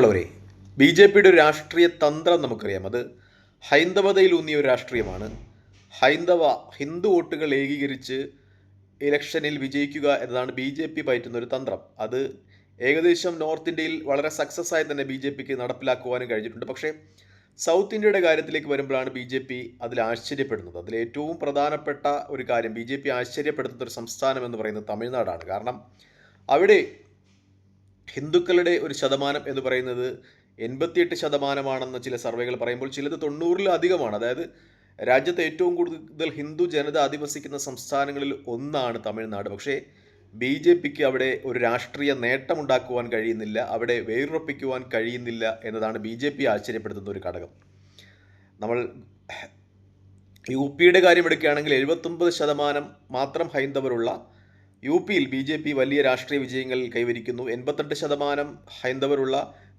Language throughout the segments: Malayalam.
പ്രിയമുള്ളവരെ, ബി ജെ പിയുടെ ഒരു രാഷ്ട്രീയ തന്ത്രം നമുക്കറിയാം. അത് ഹൈന്ദവതയിലൂന്നിയ ഒരു രാഷ്ട്രീയമാണ്. ഹിന്ദു വോട്ടുകൾ ഏകീകരിച്ച് ഇലക്ഷനിൽ വിജയിക്കുക എന്നതാണ് ബി ജെ പി പയറ്റുന്ന ഒരു തന്ത്രം. അത് ഏകദേശം നോർത്ത് ഇന്ത്യയിൽ വളരെ സക്സസ് ആയി തന്നെ ബി ജെ പിക്ക് നടപ്പിലാക്കുവാനും കഴിഞ്ഞിട്ടുണ്ട്. പക്ഷേ സൗത്ത് ഇന്ത്യയുടെ കാര്യത്തിലേക്ക് വരുമ്പോഴാണ് ബി ജെ പി അതിൽ ആശ്ചര്യപ്പെടുന്നത്. അതിൽ ഏറ്റവും പ്രധാനപ്പെട്ട ഒരു കാര്യം, ബി ജെ പി ആശ്ചര്യപ്പെടുത്തുന്ന ഒരു സംസ്ഥാനം എന്ന് പറയുന്നത് തമിഴ്നാടാണ്. കാരണം അവിടെ ഹിന്ദുക്കളുടെ ഒരു ശതമാനം എന്ന് പറയുന്നത് 88% ചില സർവേകൾ പറയുമ്പോൾ ചിലത് 90-ലധികമാണ്. അതായത് രാജ്യത്തെ ഏറ്റവും കൂടുതൽ ഹിന്ദു ജനത അധിവസിക്കുന്ന സംസ്ഥാനങ്ങളിൽ ഒന്നാണ് തമിഴ്നാട്. പക്ഷേ ബി ജെ പിക്ക് അവിടെ ഒരു രാഷ്ട്രീയ നേട്ടമുണ്ടാക്കുവാൻ കഴിയുന്നില്ല, അവിടെ വേരുറപ്പിക്കുവാൻ കഴിയുന്നില്ല എന്നതാണ് ബി ജെ പി ആശ്ചര്യപ്പെടുത്തുന്ന ഒരു ഘടകം. നമ്മൾ യു പിയുടെ കാര്യം എടുക്കുകയാണെങ്കിൽ 79% മാത്രം ഹൈന്ദവരുള്ള യു പിയിൽ ബി ജെ പി വലിയ രാഷ്ട്രീയ വിജയങ്ങൾ കൈവരിക്കുന്നു. 88% ഹൈന്ദവരുള്ള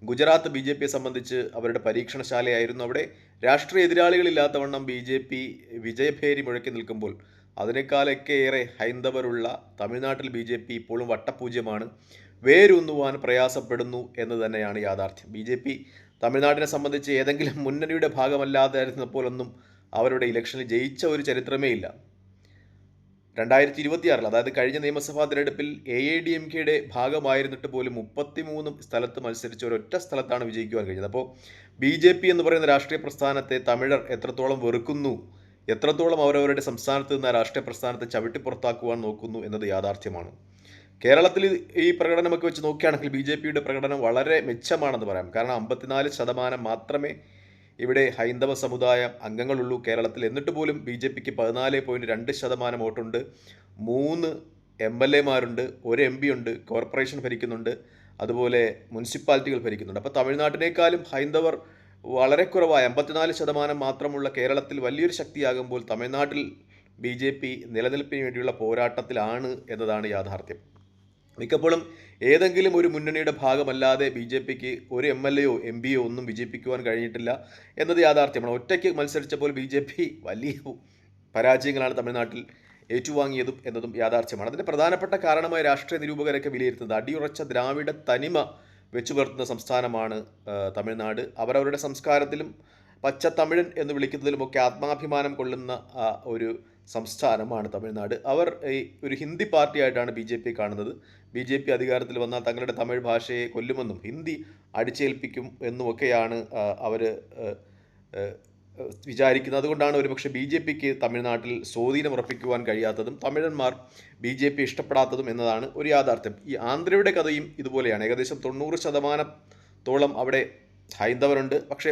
ഗുജറാത്ത് ബി ജെ പിയെ സംബന്ധിച്ച് അവരുടെ പരീക്ഷണശാലയായിരുന്നു. അവിടെ രാഷ്ട്രീയ എതിരാളികളില്ലാത്തവണ്ണം ബി ജെ പി വിജയഭേരി മുഴക്കി നിൽക്കുമ്പോൾ അതിനേക്കാളൊക്കെ ഏറെ ഹൈന്ദവരുള്ള തമിഴ്നാട്ടിൽ ബി ജെ പി ഇപ്പോഴും വട്ടപൂജ്യമാണ്, വേരൂന്നുവാൻ പ്രയാസപ്പെടുന്നു എന്ന് തന്നെയാണ് യാഥാർത്ഥ്യം. ബി ജെ പി തമിഴ്നാടിനെ സംബന്ധിച്ച് ഏതെങ്കിലും മുന്നണിയുടെ ഭാഗമല്ലാതായിരുന്നപ്പോഴൊന്നും അവരുടെ ഇലക്ഷനിൽ ജയിച്ച ഒരു ചരിത്രമേ ഇല്ല. 2026 അതായത് കഴിഞ്ഞ നിയമസഭാ തിരഞ്ഞെടുപ്പിൽ AIADMKയുടെ ഭാഗമായിരുന്നിട്ട് പോലും 33 സ്ഥലത്ത് മത്സരിച്ച ഒരൊറ്റ സ്ഥലത്താണ് വിജയിക്കുവാൻ കഴിഞ്ഞത്. അപ്പോൾ ബി ജെ പി എന്ന് പറയുന്ന രാഷ്ട്രീയ പ്രസ്ഥാനത്തെ തമിഴർ എത്രത്തോളം വെറുക്കുന്നു, എത്രത്തോളം അവരവരുടെ സംസ്ഥാനത്ത് നിന്ന് ആ രാഷ്ട്രീയ പ്രസ്ഥാനത്തെ ചവിട്ടിപ്പുറത്താക്കുവാൻ നോക്കുന്നു എന്നത് യാഥാർത്ഥ്യമാണ്. കേരളത്തിൽ ഈ പ്രകടനമൊക്കെ വെച്ച് നോക്കുകയാണെങ്കിൽ ബി ജെ പിയുടെ പ്രകടനം വളരെ മെച്ചമാണെന്ന് പറയാം. കാരണം 54% മാത്രമേ ഇവിടെ ഹൈന്ദവ സമുദായം അംഗങ്ങളുള്ളൂ കേരളത്തിൽ. എന്നിട്ട് പോലും ബി ജെ പിക്ക് 14.2% വോട്ടുണ്ട്, 3 MLA മാരുണ്ട്, 1 MP ഉണ്ട്, കോർപ്പറേഷൻ ഭരിക്കുന്നുണ്ട്, അതുപോലെ മുനിസിപ്പാലിറ്റികൾ ഭരിക്കുന്നുണ്ട്. അപ്പോൾ തമിഴ്നാട്ടിനേക്കാളും ഹൈന്ദവർ വളരെ കുറവായ 54% മാത്രമുള്ള കേരളത്തിൽ വലിയൊരു ശക്തിയാകുമ്പോൾ തമിഴ്നാട്ടിൽ ബി ജെ പി നിലനിൽപ്പിന് വേണ്ടിയുള്ള പോരാട്ടത്തിലാണ് എന്നതാണ് യാഥാർത്ഥ്യം. മിക്കപ്പോഴും ഏതെങ്കിലും ഒരു മുന്നണിയുടെ ഭാഗമല്ലാതെ ബി ജെ പിക്ക് ഒരു MLA-യോ MP-യോ ഒന്നും വിജയിപ്പിക്കുവാൻ കഴിഞ്ഞിട്ടില്ല എന്നത് യാഥാർത്ഥ്യമാണ്. ഒറ്റയ്ക്ക് മത്സരിച്ചപ്പോൾ ബി ജെ പി വലിയ പരാജയങ്ങളാണ് തമിഴ്നാട്ടിൽ ഏറ്റുവാങ്ങിയതും എന്നതും യാഥാർത്ഥ്യമാണ്. അതിൻ്റെ പ്രധാനപ്പെട്ട കാരണമായി രാഷ്ട്രീയ നിരൂപകരൊക്കെ വിലയിരുത്തുന്നത് അടിയുറച്ച ദ്രാവിഡ തനിമ വെച്ചു പുലർത്തുന്ന സംസ്ഥാനമാണ് തമിഴ്നാട്. അവരവരുടെ സംസ്കാരത്തിലും പച്ച തമിഴൻ എന്ന് വിളിക്കുന്നതിലുമൊക്കെ ആത്മാഭിമാനം കൊള്ളുന്ന ഒരു സംസ്ഥാനമാണ് തമിഴ്നാട്. അവർ ഒരു ഹിന്ദി പാർട്ടിയായിട്ടാണ് ബി ജെ പി കാണുന്നത്. ബി ജെ പി അധികാരത്തിൽ വന്നാൽ തങ്ങളുടെ തമിഴ് ഭാഷയെ കൊല്ലുമെന്നും ഹിന്ദി അടിച്ചേൽപ്പിക്കും എന്നുമൊക്കെയാണ് അവർ വിചാരിക്കുന്നത്. അതുകൊണ്ടാണ് ഒരുപക്ഷെ ബി ജെ പിക്ക് തമിഴ്നാട്ടിൽ സ്വാധീനം ഉറപ്പിക്കുവാൻ കഴിയാത്തതും തമിഴന്മാർ ബി ജെ പി ഇഷ്ടപ്പെടാത്തതും എന്നതാണ് ഒരു യാഥാർത്ഥ്യം. ഈ ആന്ധ്രയുടെ കഥയും ഇതുപോലെയാണ്. ഏകദേശം 90%-ഓളം അവിടെ ഹൈന്ദവരുണ്ട്. പക്ഷേ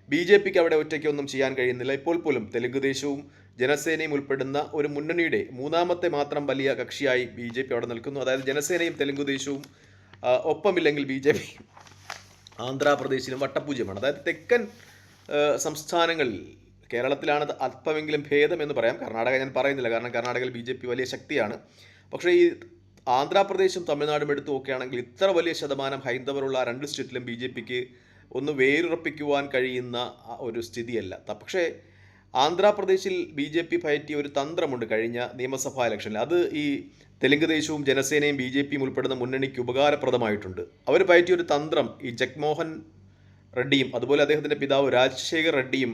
ബി ജെ പിക്ക് അവിടെ ഒറ്റയ്ക്കൊന്നും ചെയ്യാൻ കഴിയുന്നില്ല. ഇപ്പോൾ പോലും തെലുങ്കുദേശവും ജനസേനയും ഉൾപ്പെടുന്ന ഒരു മുന്നണിയുടെ മൂന്നാമത്തെ മാത്രം വലിയ കക്ഷിയായി ബി ജെ പി അവിടെ നിൽക്കുന്നു. അതായത് ജനസേനയും തെലുങ്കുദേശവും ഒപ്പമില്ലെങ്കിൽ ബി ജെ പി ആന്ധ്രാപ്രദേശിലും വട്ടപൂജ്യമാണ്. അതായത് തെക്കൻ സംസ്ഥാനങ്ങളിൽ കേരളത്തിലാണ് അല്പമെങ്കിലും ഭേദം എന്ന് പറയാം. കർണാടക ഞാൻ പറയുന്നില്ല, കാരണം കർണാടകയിൽ ബി ജെ പി വലിയ ശക്തിയാണ്. പക്ഷേ ഈ ആന്ധ്രാപ്രദേശും തമിഴ്നാടും എടുത്തു നോക്കുകയാണെങ്കിൽ ഇത്ര വലിയ ശതമാനം ഹൈന്ദവരുള്ള 2 സ്റ്റേറ്റിലും ബി ജെ പിക്ക് ഒന്ന് വേരുറപ്പിക്കുവാൻ കഴിയുന്ന ഒരു സ്ഥിതിയല്ല. പക്ഷേ ആന്ധ്രാപ്രദേശിൽ ബി ജെ പി പയറ്റിയ ഒരു തന്ത്രമുണ്ട് കഴിഞ്ഞ നിയമസഭാ ഇലക്ഷനിൽ. അത് ഈ തെലുങ്കുദേശവും ജനസേനയും ബി ജെ പിയും ഉൾപ്പെടുന്ന മുന്നണിക്ക് ഉപകാരപ്രദമായിട്ടുണ്ട്. അവർ പയറ്റിയ ഒരു തന്ത്രം, ഈ ജഗ്മോഹൻ റെഡ്ഡിയും അതുപോലെ അദ്ദേഹത്തിൻ്റെ പിതാവ് രാജശേഖർ റെഡ്ഡിയും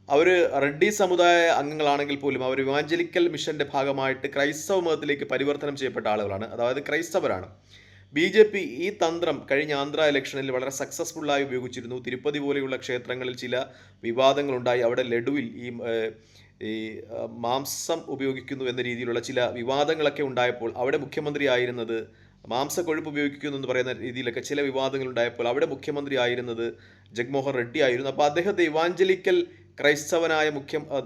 അവർ റെഡ്ഡി സമുദായ അംഗങ്ങളാണെങ്കിൽ പോലും അവർ ഇവാഞ്ചലിക്കൽ മിഷൻ്റെ ഭാഗമായിട്ട് ക്രൈസ്തവ മതത്തിലേക്ക് പരിവർത്തനം ചെയ്യപ്പെട്ട ആളുകളാണ്, അതായത് ക്രൈസ്തവരാണ്. ബി ജെ പി ഈ തന്ത്രം കഴിഞ്ഞ ആന്ധ്ര ഇലക്ഷനിൽ വളരെ സക്സസ്ഫുള്ളായി ഉപയോഗിച്ചിരുന്നു. തിരുപ്പതി പോലെയുള്ള ക്ഷേത്രങ്ങളിൽ ചില വിവാദങ്ങളുണ്ടായി. അവിടെ ലഡുവിൽ ഈ മാംസം ഉപയോഗിക്കുന്നു എന്ന രീതിയിലുള്ള ചില വിവാദങ്ങളൊക്കെ ഉണ്ടായപ്പോൾ അവിടെ മുഖ്യമന്ത്രി ആയിരുന്നത്, മാംസക്കൊഴുപ്പ് ഉപയോഗിക്കുന്നു എന്ന് പറയുന്ന രീതിയിലൊക്കെ ചില വിവാദങ്ങൾ ഉണ്ടായപ്പോൾ അവിടെ മുഖ്യമന്ത്രി ആയിരുന്നത് ജഗ്മോഹൻ റെഡ്ഡി ആയിരുന്നു. അപ്പോൾ അദ്ദേഹത്തെ ഇവാഞ്ചലിക്കൽ ക്രൈസ്തവനായ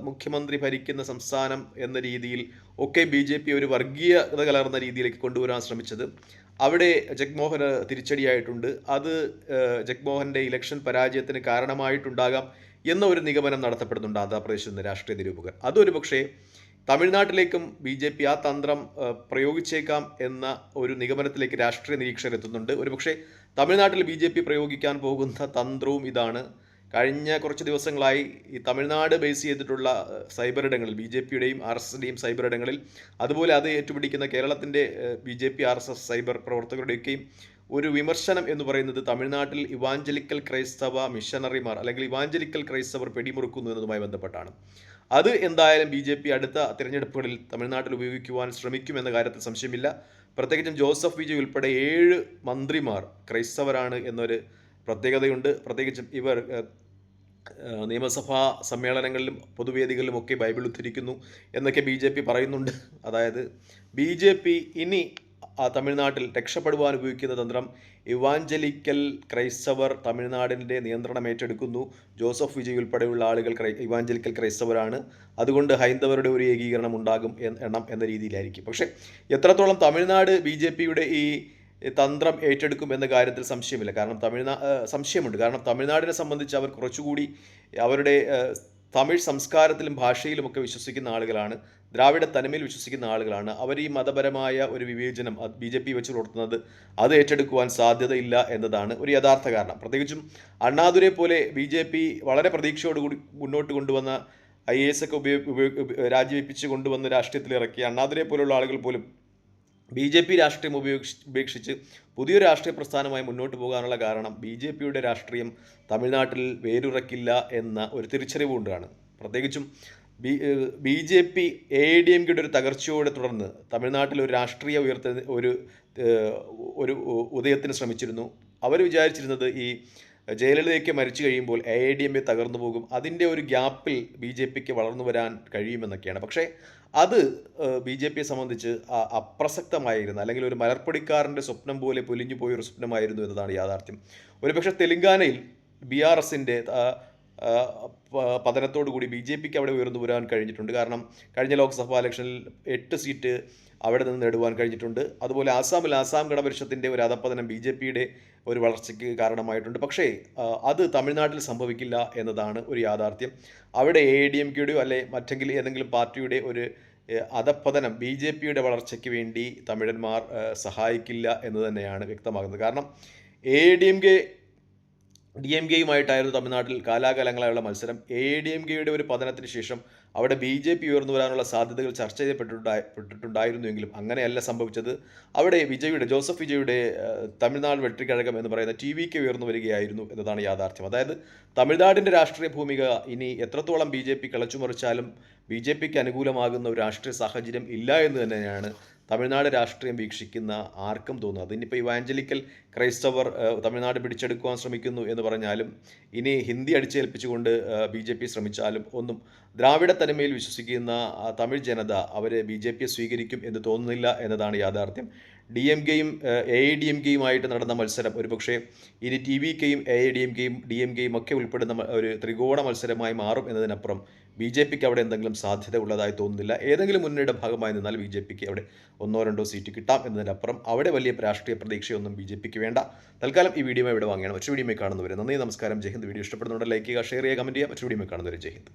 മുഖ്യമന്ത്രി ഭരിക്കുന്ന സംസ്ഥാനം എന്ന രീതിയിൽ ഒക്കെ ബി ജെ പി ഒരു വർഗീയത കലർന്ന രീതിയിലേക്ക് കൊണ്ടുവരാൻ ശ്രമിച്ചത് അവിടെ ജഗ്മോഹന് തിരിച്ചടിയായിട്ടുണ്ട്. അത് ജഗ്മോഹൻ്റെ ഇലക്ഷൻ പരാജയത്തിന് കാരണമായിട്ടുണ്ടാകാം എന്ന ഒരു നിഗമനം നടത്തപ്പെടുന്നുണ്ട് ആന്ധ്രാപ്രദേശിൽ നിന്ന് രാഷ്ട്രീയ നിരൂപകർ. അതൊരു പക്ഷേ തമിഴ്നാട്ടിലേക്കും ബി ജെ പി ആ തന്ത്രം പ്രയോഗിച്ചേക്കാം എന്ന ഒരു നിഗമനത്തിലേക്ക് രാഷ്ട്രീയ നിരീക്ഷകർ എത്തുന്നുണ്ട്. ഒരുപക്ഷെ തമിഴ്നാട്ടിൽ ബി ജെ പി പ്രയോഗിക്കാൻ പോകുന്ന തന്ത്രവും ഇതാണ്. കഴിഞ്ഞ കുറച്ച് ദിവസങ്ങളായി ഈ തമിഴ്നാട് ബേസ് ചെയ്തിട്ടുള്ള സൈബർ ഇടങ്ങളിൽ ബി ജെ പിയുടെയും ആർ എസ് എസിൻ്റെയും സൈബർ ഇടങ്ങളിൽ, അതുപോലെ അത് ഏറ്റുപിടിക്കുന്ന കേരളത്തിൻ്റെ B J P R S S cyber പ്രവർത്തകരുടെയൊക്കെയും ഒരു വിമർശനം എന്ന് പറയുന്നത് തമിഴ്നാട്ടിൽ ഇവാഞ്ചലിക്കൽ ക്രൈസ്തവ മിഷണറിമാർ അല്ലെങ്കിൽ ഇവാഞ്ചലിക്കൽ ക്രൈസ്തവർ പിടിമുറുക്കുന്നു എന്നതുമായി ബന്ധപ്പെട്ടാണ്. അത് എന്തായാലും BJP അടുത്ത തിരഞ്ഞെടുപ്പുകളിൽ തമിഴ്നാട്ടിൽ ഉപയോഗിക്കുവാൻ ശ്രമിക്കുമെന്ന കാര്യത്തിൽ സംശയമില്ല. പ്രത്യേകിച്ചും ജോസഫ് വിജയ് ഉൾപ്പെടെ 7 മന്ത്രിമാർ ക്രൈസ്തവരാണ് എന്നൊരു പ്രത്യേകതയുണ്ട്. പ്രത്യേകിച്ചും ഇവർ നിയമസഭാ സമ്മേളനങ്ങളിലും പൊതുവേദികളിലുമൊക്കെ ബൈബിൾ ഉദ്ധരിക്കുന്നു എന്നൊക്കെ BJP പറയുന്നുണ്ട്. അതായത് BJP ഇനി തമിഴ്നാട്ടിൽ രക്ഷപ്പെടുവാൻ ഉപയോഗിക്കുന്ന തന്ത്രം ഇവാഞ്ചലിക്കൽ ക്രൈസ്തവർ തമിഴ്നാടിൻ്റെ നിയന്ത്രണം ഏറ്റെടുക്കുന്നു. ജോസഫ് വിജയ് ഉൾപ്പെടെയുള്ള ആളുകൾ ഇവാഞ്ചലിക്കൽ ക്രൈസ്തവരാണ്, അതുകൊണ്ട് ഹൈന്ദവരുടെ ഒരു ഏകീകരണം ഉണ്ടാകും എന്ന രീതിയിലായിരിക്കും. പക്ഷേ എത്രത്തോളം തമിഴ്നാട് BJPയുടെ ഈ തന്ത്രം ഏറ്റെടുക്കും എന്ന കാര്യത്തിൽ സംശയമില്ല. കാരണം സംശയമുണ്ട്. കാരണം തമിഴ്നാടിനെ സംബന്ധിച്ച് അവർ കുറച്ചുകൂടി അവരുടെ തമിഴ് സംസ്കാരത്തിലും ഭാഷയിലുമൊക്കെ വിശ്വസിക്കുന്ന ആളുകളാണ്, ദ്രാവിഡ തനിമയിൽ വിശ്വസിക്കുന്ന ആളുകളാണ്. അവർ ഈ മതപരമായ ഒരു വിവേചനം BJP വെച്ച് പുലർത്തുന്നത് അത് ഏറ്റെടുക്കുവാൻ സാധ്യതയില്ല എന്നതാണ് ഒരു യഥാർത്ഥ കാരണം. പ്രത്യേകിച്ചും അണ്ണാദുരെ പോലെ BJP വളരെ പ്രതീക്ഷയോടുകൂടി മുന്നോട്ട് കൊണ്ടുവന്ന IAS ഒക്കെ രാജിവെപ്പിച്ച് കൊണ്ടുവന്ന് രാഷ്ട്രീയത്തിൽ ഇറക്കിയ അണ്ണാദുരെ പോലുള്ള ആളുകൾ പോലും BJP രാഷ്ട്രീയം ഉപേക്ഷിച്ച് പുതിയൊരു രാഷ്ട്രീയ പ്രസ്ഥാനമായി മുന്നോട്ട് പോകാനുള്ള കാരണം BJPയുടെ രാഷ്ട്രീയം തമിഴ്നാട്ടിൽ വേരുറക്കില്ല എന്ന ഒരു തിരിച്ചറിവ് കൊണ്ടാണ്. പ്രത്യേകിച്ചും BJP AIADMKയുടെ ഒരു തകർച്ചയോടെ തുടർന്ന് തമിഴ്നാട്ടിൽ ഒരു രാഷ്ട്രീയ ഒരു ഉദയത്തിന് ശ്രമിച്ചിരുന്നു. അവർ വിചാരിച്ചിരുന്നത് ഈ ജയലളിതയ്ക്ക് മരിച്ചു കഴിയുമ്പോൾ AIADMK തകർന്നു പോകും, അതിൻ്റെ ഒരു ഗ്യാപ്പിൽ BJPക്ക് വളർന്നു വരാൻ കഴിയുമെന്നൊക്കെയാണ്. പക്ഷേ അത് BJPയെ സംബന്ധിച്ച് അപ്രസക്തമായിരുന്നു, അല്ലെങ്കിൽ ഒരു മലർപ്പൊടിക്കാരൻ്റെ സ്വപ്നം പോലെ പൊലിഞ്ഞു പോയൊരു സ്വപ്നമായിരുന്നു എന്നതാണ് യാഥാർത്ഥ്യം. ഒരുപക്ഷെ തെലങ്കാനയിൽ BRSൻ്റെ പതനത്തോടുകൂടി BJPക്ക് അവിടെ ഉയർന്നു വരാൻ കഴിഞ്ഞിട്ടുണ്ട്. കാരണം കഴിഞ്ഞ ലോക്സഭാ ഇലക്ഷനിൽ 8 സീറ്റ് അവിടെ നിന്ന് നേടുവാൻ കഴിഞ്ഞിട്ടുണ്ട്. അതുപോലെ ആസാം ഗണപരിഷത്തിൻ്റെ ഒരു അധപ്പതനം BJPയുടെ ഒരു വളർച്ചയ്ക്ക് കാരണമായിട്ടുണ്ട്. പക്ഷേ അത് തമിഴ്നാട്ടിൽ സംഭവിക്കില്ല എന്നതാണ് ഒരു യാഥാർത്ഥ്യം. അവിടെ AIADMKയുടെയോ അല്ലെ മറ്റെങ്കിലും ഏതെങ്കിലും പാർട്ടിയുടെ ഒരു അധപ്പതനം BJPയുടെ വളർച്ചയ്ക്ക് വേണ്ടി തമിഴന്മാർ സഹായിക്കില്ല എന്ന് തന്നെയാണ് വ്യക്തമാകുന്നത്. കാരണം AIADMK DMKയുമായിട്ടായിരുന്നു തമിഴ്നാട്ടിൽ കാലാകാലങ്ങളായുള്ള മത്സരം. AIADMKയുടെ ഒരു പതനത്തിന് ശേഷം അവിടെ BJP ഉയർന്നു വരാനുള്ള സാധ്യതകൾ ചർച്ച ചെയ്യപ്പെട്ടിട്ടുണ്ടായിരുന്നുവെങ്കിലും അങ്ങനെയല്ല സംഭവിച്ചത്. അവിടെ ജോസഫ് വിജയുടെ തമിഴ്നാട് വെട്രിക്കഴകം എന്ന് പറയുന്ന TVK ഉയർന്നു വരികയായിരുന്നു എന്നതാണ് യാഥാർത്ഥ്യം. അതായത് തമിഴ്നാടിൻ്റെ രാഷ്ട്രീയ ഭൂമിക ഇനി എത്രത്തോളം BJP കിളച്ചുമറിച്ചാലും BJPക്ക് അനുകൂലമാകുന്ന ഒരു രാഷ്ട്രീയ സാഹചര്യം ഇല്ല എന്ന് തന്നെയാണ് തമിഴ്നാട് രാഷ്ട്രീയം വീക്ഷിക്കുന്ന ആർക്കും തോന്നുന്നത്. ഇനിയിപ്പോൾ ഇവാഞ്ചലിക്കൽ ക്രൈസ്തവർ തമിഴ്നാട് പിടിച്ചെടുക്കുവാൻ ശ്രമിക്കുന്നു എന്ന് പറഞ്ഞാലും ഇനി ഹിന്ദി അടിച്ചേൽപ്പിച്ചുകൊണ്ട് BJP ശ്രമിച്ചാലും ഒന്നും ദ്രാവിഡ തനിമയിൽ വിശ്വസിക്കുന്ന തമിഴ് ജനത അവർ BJPയെ സ്വീകരിക്കും എന്ന് തോന്നുന്നില്ല എന്നതാണ് യാഥാർത്ഥ്യം. DMKയും AIADMKയുമായിട്ട് നടന്ന മത്സരം ഒരുപക്ഷെ ഇനി TVKയും AIADMKയും DMKയും ഒക്കെ ഉൾപ്പെടുന്ന ഒരു ത്രികോണ മത്സരമായി മാറും എന്നതിനപ്പുറം BJPക്ക് അവിടെ എന്തെങ്കിലും സാധ്യത ഉള്ളതായി തോന്നുന്നില്ല. ഏതെങ്കിലും മുന്നണിയുടെ ഭാഗമായി നിന്നാൽ BJPക്ക് അവിടെ 1-2 സീറ്റ് കിട്ടാം എന്നതിനപ്പുറം അവിടെ വലിയ രാഷ്ട്രീയ പ്രതീക്ഷയൊന്നും BJPക്ക് വേണ്ട. തൽക്കാലം ഈ വീഡിയോ ഇവിടെ വാങ്ങിയാണ്. മറ്റൊരു വീഡിയോ കാണുന്നവരെ നന്ദി, നമസ്കാരം, ജയ് ഹിന്ദ്. വീഡിയോ ഇഷ്ടപ്പെടുന്നുണ്ട് ലൈക്ക് ചെയ്യുക, ഷെയർ ചെയ്യുക, കമൻറ്റ് ചെയ്യുക. മറ്റൊരു വീഡിയോ കാണുന്നവരെ ജയ് ഹിന്ദ്.